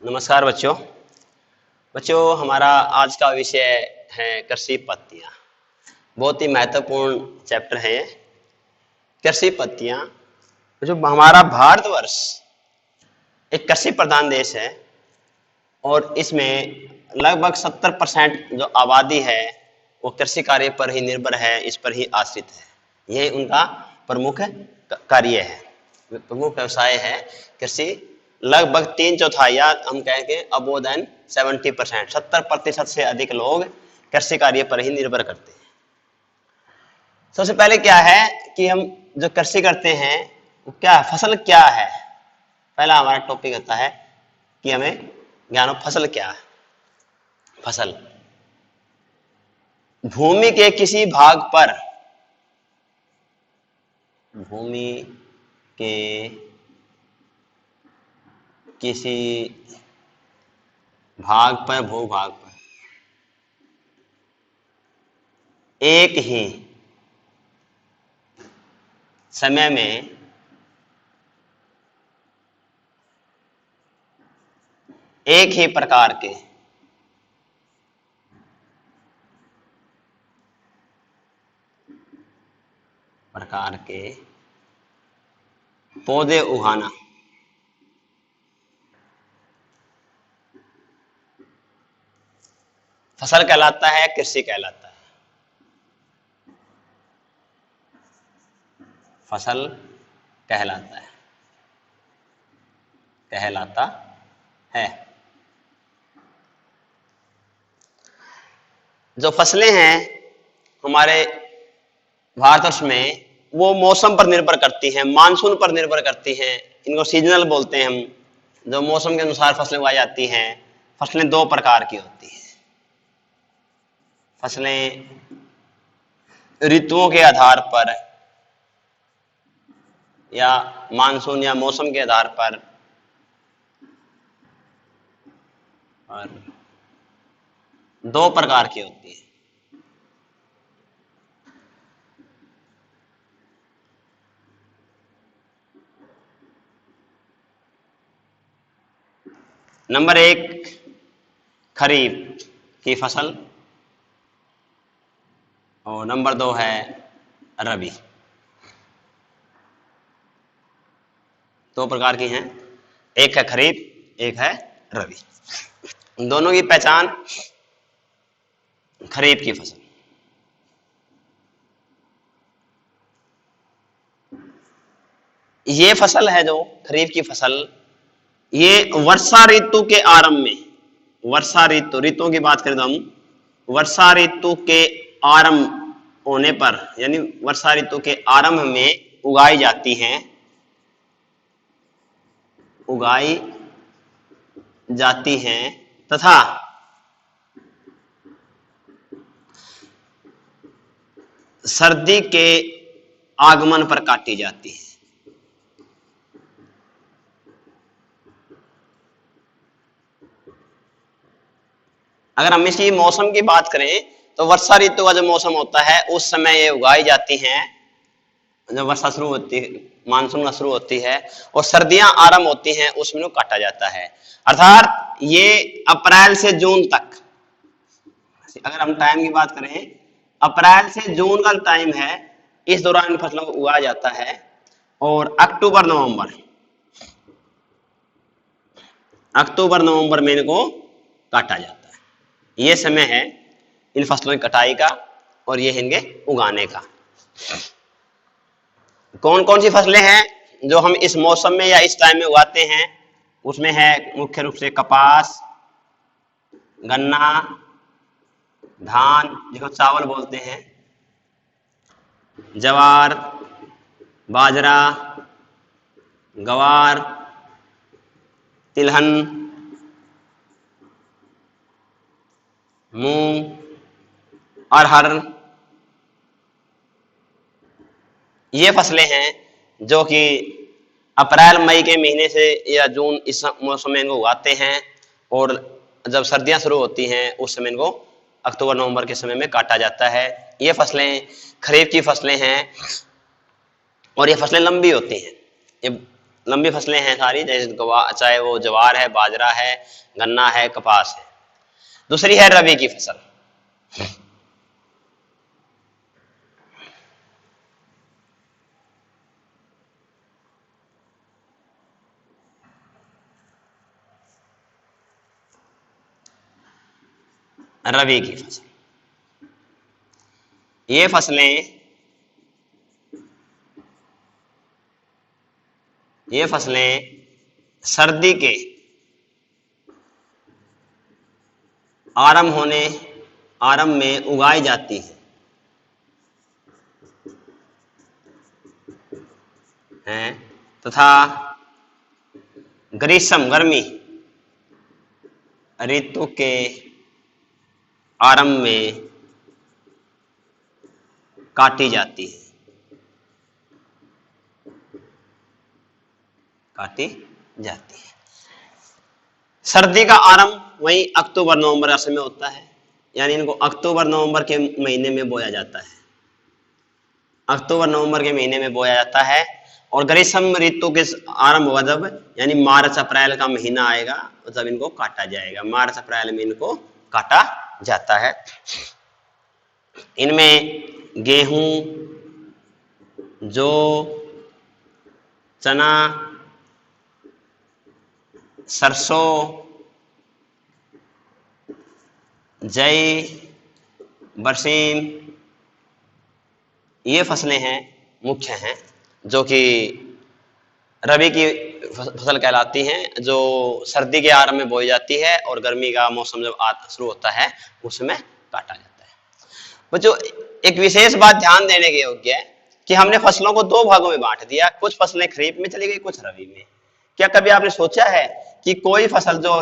नमस्कार बच्चों। हमारा आज का विषय है कृषि पत्तियां। बहुत ही महत्वपूर्ण चैप्टर है ये। कृषि पत्तियां। जो हमारा भारतवर्ष एक कृषि प्रधान देश है और इसमें लगभग 70% जो आबादी है वो कृषि कार्य पर ही निर्भर है, इस पर ही आश्रित है। यही उनका प्रमुख कार्य है, प्रमुख व्यवसाय है कृषि। लगभग 3/4 हम कहेंगे अबोव देन 70%, 70% से अधिक लोग कृषि कार्य पर ही निर्भर करते हैं। सबसे पहले क्या है कि हम जो कृषि करते हैं वो क्या फसल क्या है। पहला हमारा टॉपिक होता है कि हमें ज्ञान हो फसल क्या है। फसल भूमि के किसी भाग पर, भूमि के किसी भाग पर, भूभाग पर एक ही समय में एक ही प्रकार के पौधे उगाना फसल कहलाता है, कृषि कहलाता है। फसल कहलाता है। जो फसलें हैं हमारे भारतवर्ष में वो मौसम पर निर्भर करती हैं, मानसून पर निर्भर करती हैं। इनको सीजनल बोलते हैं हम। जो मौसम के अनुसार फसलें उगाई जाती हैं। फसलें दो प्रकार की होती हैं। फसलें ऋतुओं के आधार पर या मानसून या मौसम के आधार पर और दो प्रकार की होती है। नंबर 1 खरीफ की फसल और नंबर 2 है रबी। दो प्रकार की हैं, एक है खरीफ, एक है रबी। दोनों की पहचान खरीफ की फसल। ये फसल है जो खरीफ की फसल, ये वर्षा ऋतु के आरंभ में, वर्षा ऋतुओं की बात करें तो हम वर्षा ऋतु के आरंभ होने पर यानी वर्षा ऋतु के आरंभ में उगाई जाती हैं तथा सर्दी के आगमन पर काटी जाती है। अगर हम इसकी मौसम की बात करें तो वर्षा ऋतु का जो मौसम होता है उस समय ये उगाई जाती हैं। जब वर्षा शुरू होती है, मानसून शुरू होती है और सर्दियां आरंभ होती हैं, उसमें काटा जाता है। अर्थात ये अप्रैल से जून तक, अगर हम टाइम की बात करें अप्रैल से जून का टाइम है, इस दौरान फसलों को उगाया जाता है। और अक्टूबर नवंबर में इनको काटा जाता है। ये समय है इन फसलों की कटाई का और ये इनके उगाने का। कौन कौन सी फसलें हैं जो हम इस मौसम में या इस टाइम में उगाते हैं? उसमें है मुख्य रूप से कपास, गन्ना, धान जिसको चावल बोलते हैं, ज्वार, बाजरा, ग्वार, तिलहन, मूंग, अरहर। ये फसलें हैं जो कि अप्रैल मई के महीने से या जून इस मौसम में इनको उगाते हैं और जब सर्दियां शुरू होती हैं उस समय इनको अक्टूबर नवंबर के समय में काटा जाता है। ये फसलें खरीफ की फसलें हैं और ये फसलें लंबी होती हैं। ये लंबी फसलें हैं सारी, जैसे चाहे वो ज्वार है, बाजरा है, गन्ना है, कपास है। दूसरी है रबी की फसल। रबी की फसल, ये फसलें सर्दी के आरंभ में उगाई जाती हैं तथा गर्मी ऋतु के आरंभ में काटी जाती है। सर्दी का आरंभ वही अक्टूबर नवंबर ऐसे में होता है, यानी इनको अक्टूबर नवंबर के महीने में बोया जाता है। अक्टूबर नवंबर के महीने में बोया जाता है। और ग्रीष्म ऋतु के आरंभ होगा जब, यानी मार्च अप्रैल का महीना आएगा, जब इनको काटा जाएगा। मार्च अप्रैल में इनको काटा जाता है। इनमें गेहूं, जौ, चना, सरसों, जई, बरसीम, ये फसलें हैं, मुख्य हैं, जो कि रबी की फसल कहलाती हैं, जो सर्दी के आरंभ में बोई जाती है और गर्मी का मौसम जब शुरू होता है उसमें काटा जाता है। बच्चों, एक विशेष बात ध्यान देने के योग्य है कि हमने फसलों को दो भागों में बांट दिया। कुछ फसलें खरीफ में चली गई, कुछ रबी में। क्या कभी आपने सोचा है कि कोई फसल जो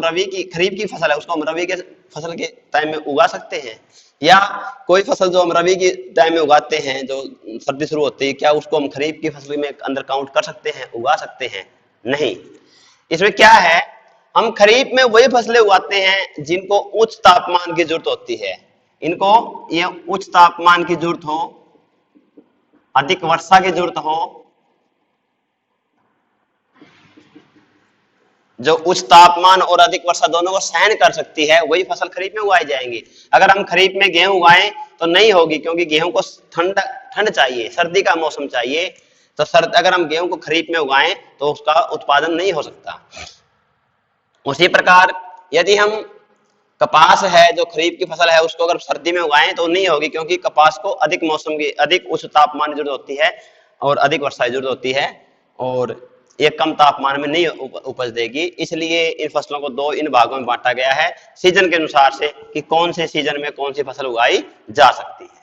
खरीफ की फसल है उसको हम रबी के फसल के टाइम में उगा सकते हैं, या कोई फसल जो हम रबी के टाइम में उगाते हैं, जो सर्दी शुरू होती है, क्या उसको हम खरीफ की फसल में अंदर काउंट कर सकते हैं, उगा सकते हैं? नहीं। इसमें क्या है, हम खरीफ में वही फसलें उगाते हैं जिनको उच्च तापमान की जरूरत होती है। इनको ये उच्च तापमान की जरूरत हो, अधिक वर्षा की जरूरत हो, जो उच्च तापमान और अधिक वर्षा दोनों को सहन कर सकती है, वही फसल खरीफ में उगाई जाएंगी। अगर हम खरीफ में गेहूं उगाएं तो नहीं होगी, क्योंकि गेहूं को ठंड चाहिए, सर्दी का मौसम चाहिए। तो अगर हम गेहूं को खरीफ में उगाएं तो उसका उत्पादन नहीं हो सकता। उसी प्रकार यदि हम कपास है, जो खरीफ की फसल है, उसको अगर सर्दी में उगाएं तो नहीं होगी, क्योंकि कपास को अधिक मौसम की, अधिक उच्च तापमान की जरूरत होती है और अधिक वर्षा की जरूरत होती है, और ये कम तापमान में नहीं उपज देगी। इसलिए इन फसलों को दो इन भागों में बांटा गया है, सीजन के अनुसार से, कि कौन से सीजन में कौन सी फसल उगाई जा सकती है।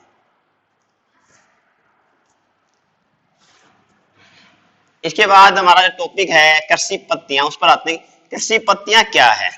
इसके बाद हमारा जो टॉपिक है कृषि पत्तियां, उस पर आते हैं। कृषि पत्तियां क्या है?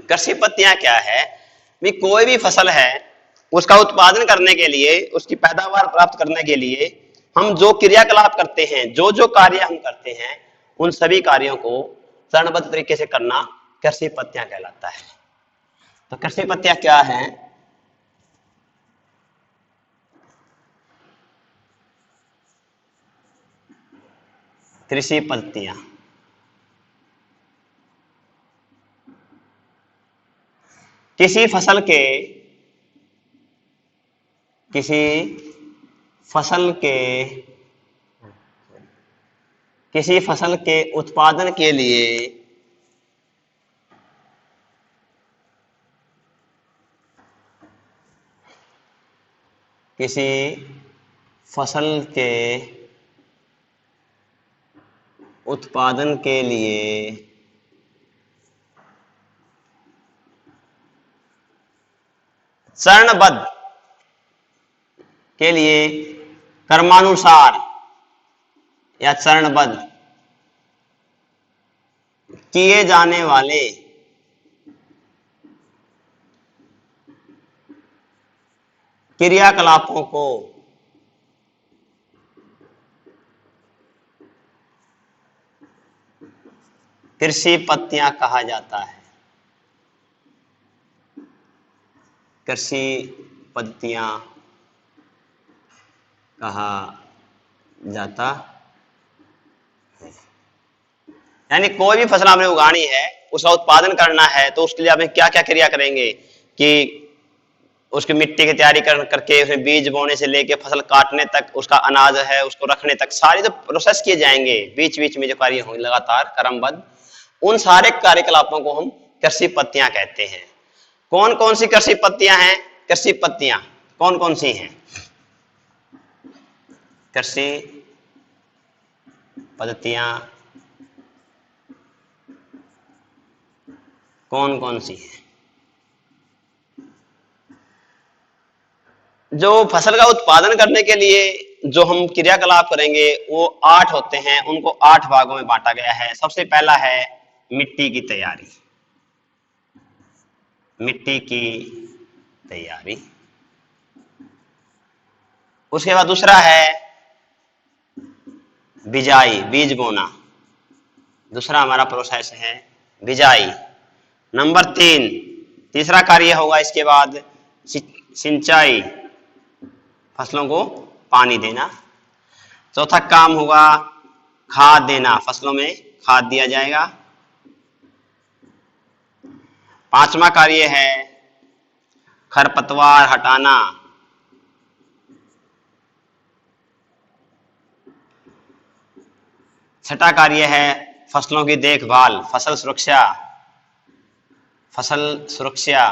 कृषि पत्तियां क्या है? भी कोई भी फसल है, उसका उत्पादन करने के लिए, उसकी पैदावार प्राप्त करने के लिए हम जो क्रियाकलाप करते हैं, जो जो कार्य हम करते हैं, उन सभी कार्यों को चरणबद्ध तरीके से करना कृषि पत्तियां कहलाता है। तो कृषि पत्तियां क्या है? कृषि पत्तियां किसी फसल के किसी फसल के किसी फसल के उत्पादन के लिए किसी फसल के उत्पादन के लिए चरणबद्ध के लिए कर्मानुसार या चरणबद्ध किए जाने वाले क्रियाकलापों को कृषि पत्तियां कहा जाता है। कृषि पत्तियां कहा जाता है। यानी कोई भी फसल आपने उगानी है, उसका उत्पादन करना है, तो उसके लिए आप क्या क्या क्रिया करेंगे कि उसकी मिट्टी की तैयारी करके उसमें बीज बोने से लेके फसल काटने तक, उसका अनाज है उसको रखने तक सारे जो प्रोसेस किए जाएंगे, बीच बीच में जो कार्य होंगे लगातार क्रमबद्ध, उन सारे कार्यकलापों को हम कृषि पत्तियां कहते हैं। कौन कौन सी कृषि पत्तियां हैं? कृषि पत्तियां कौन कौन सी हैं? कृषि पद्धतियां कौन कौन सी हैं? जो फसल का उत्पादन करने के लिए जो हम क्रियाकलाप करेंगे वो 8 होते हैं, उनको 8 भागों में बांटा गया है। सबसे पहला है मिट्टी की तैयारी। मिट्टी की तैयारी। उसके बाद दूसरा है बिजाई, बीज बोना। दूसरा हमारा प्रोसेस है बिजाई। नंबर 3, तीसरा कार्य होगा इसके बाद सिंचाई, फसलों को पानी देना। चौथा काम होगा खाद देना, फसलों में खाद दिया जाएगा। पांचवा कार्य है खरपतवार हटाना। छठा कार्य है फसलों की देखभाल, फसल सुरक्षा। फसल सुरक्षा।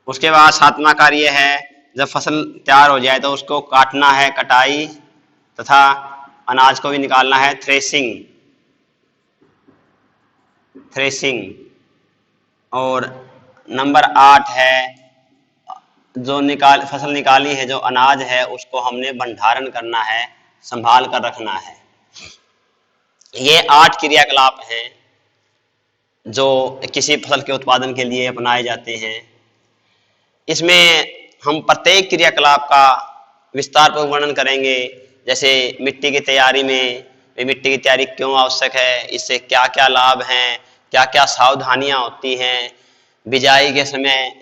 उसके बाद सातवां कार्य है जब फसल तैयार हो जाए तो उसको काटना है, कटाई, तथा अनाज को भी निकालना है, थ्रेसिंग। थ्रेसिंग। और नंबर 8 है जो फसल निकाली है, जो अनाज है उसको हमने भंडारण करना है, संभाल कर रखना है। ये 8 क्रियाकलाप हैं जो किसी फसल के उत्पादन के लिए अपनाए जाते हैं। इसमें हम प्रत्येक क्रियाकलाप का विस्तार पूर्वक वर्णन करेंगे। जैसे मिट्टी की तैयारी में मिट्टी की तैयारी क्यों आवश्यक है, इससे क्या क्या लाभ हैं, क्या क्या सावधानियां होती हैं। बिजाई के समय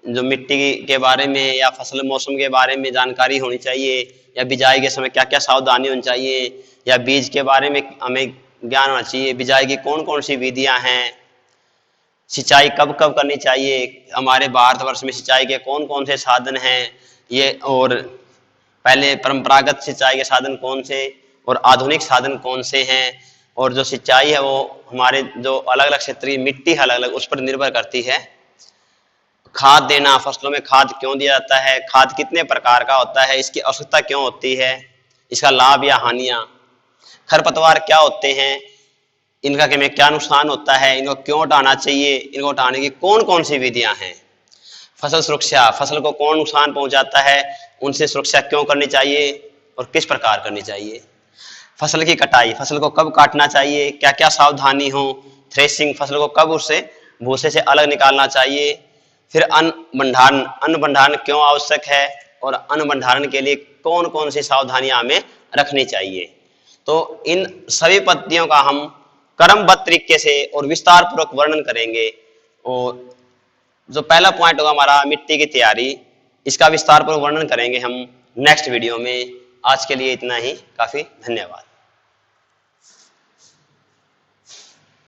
जो मिट्टी के बारे में या फसल मौसम के बारे में जानकारी होनी चाहिए, या बिजाई के समय क्या क्या सावधानी होनी चाहिए, या बीज के बारे में हमें ज्ञान होना चाहिए। बिजाई की कौन कौन सी विधियां हैं, सिंचाई कब कब करनी चाहिए, हमारे भारतवर्ष में सिंचाई के कौन कौन से साधन हैं ये, और पहले परंपरागत सिंचाई के साधन कौन से और आधुनिक साधन कौन से हैं, और जो सिंचाई है वो हमारे जो अलग अलग क्षेत्र की मिट्टी है अलग अलग, उस पर निर्भर करती है। खाद देना, फसलों में खाद क्यों दिया जाता है, खाद कितने प्रकार का होता है, इसकी आवश्यकता क्यों होती है, इसका लाभ या हानियां। खरपतवार क्या होते हैं, इनका में क्या नुकसान होता है, इनको क्यों हटाना चाहिए, इनको हटाने की कौन कौन सी विधियां हैं। फसल सुरक्षा, फसल को कौन नुकसान पहुंचाता है, उनसे सुरक्षा क्यों करनी चाहिए और किस प्रकार करनी चाहिए। फसल की कटाई, फसल को कब काटना चाहिए, क्या क्या सावधानी हो। थ्रेसिंग, फसल को कब उससे भूसे से अलग निकालना चाहिए। फिर अन्न भंडारण क्यों आवश्यक है और अन्न भंडारण के लिए कौन कौन सी सावधानियां हमें रखनी चाहिए। तो इन सभी पद्धतियों का हम क्रमबद्ध तरीके से और विस्तार पूर्वक वर्णन करेंगे। और जो पहला पॉइंट होगा हमारा मिट्टी की तैयारी, इसका विस्तार पूर्वक वर्णन करेंगे हम नेक्स्ट वीडियो में। आज के लिए इतना ही काफी, धन्यवाद।